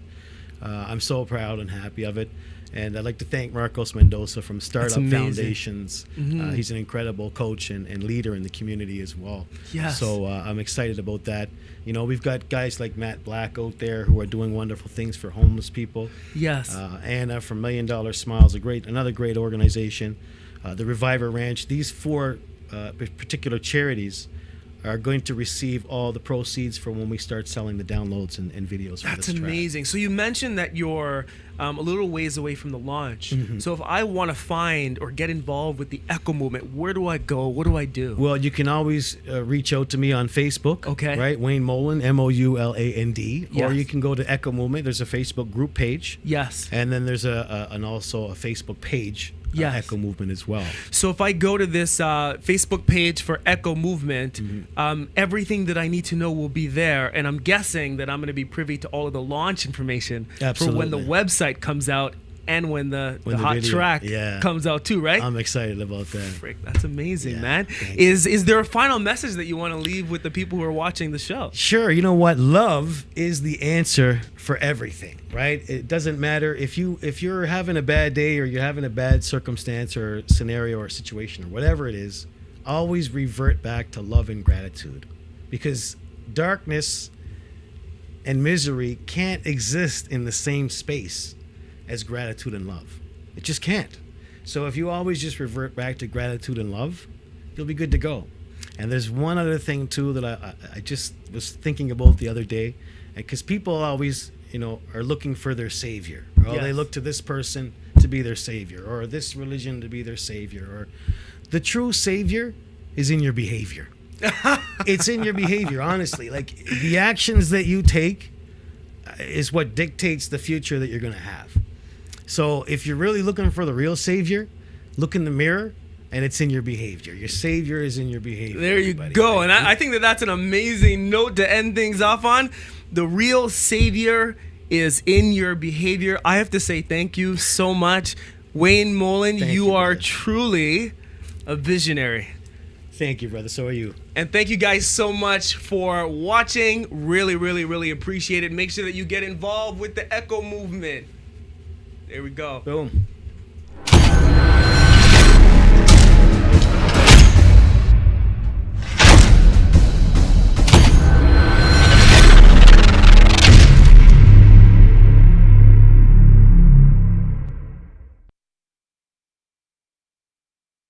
I'm so proud and happy of it. And I'd like to thank Marcos Mendoza from Startup amazing. Foundations. He's an incredible coach and leader in the community as well. Yes. So I'm excited about that. We've got guys like Matt Black out there who are doing wonderful things for homeless people. Yes. Anna from $1 Million Smiles, another great organization. The Reviver Ranch. These 4 particular charities are going to receive all the proceeds from when we start selling the downloads and videos for That's this track. amazing. So you mentioned that you're a little ways away from the launch. So if I want to find or get involved with the Echo Movement, where do I go? What do I do? Well, you can always reach out to me on Facebook. Okay. Right? Wayne Moland, Mouland. Yes. Or you can go to Echo Movement. There's a Facebook group page. Yes. And then there's also a Facebook page, Yes. Echo Movement as well. So if I go to this Facebook page for Echo Movement, everything that I need to know will be there. And I'm guessing that I'm going to be privy to all of the launch information for when the Absolutely. website comes out and when the the hot video- track yeah. comes out too, right? I'm excited about that. Frick, that's amazing, Yeah, man. thank Is there a final message that you want to leave with the people who are watching the show? Sure, you know what? Love is the answer for everything, right? It doesn't matter if you're having a bad day or you're having a bad circumstance or scenario or situation or whatever it is, always revert back to love and gratitude. Because darkness and misery can't exist in the same space as gratitude and love. It just can't. So if you always just revert back to gratitude and love, you'll be good to go. And there's one other thing too that I just was thinking about the other day, because people always, are looking for their savior. Or Yes. they look to this person to be their savior, or this religion to be their savior. Or the true savior is in your behavior. It's in your behavior, honestly. Like the actions that you take is what dictates the future that you're going to have. So if you're really looking for the real savior, look in the mirror, and it's in your behavior. Your savior is in your behavior. There you everybody. go. Right? And I think that that's an amazing note to end things off on. The real savior is in your behavior. I have to say thank you so much. Wayne Moland, Thank you you, are brother. truly a visionary. Thank you, brother. So are you. And thank you guys so much for watching. Really, really, really appreciate it. Make sure that you get involved with the Echo Movement. There we go. Boom.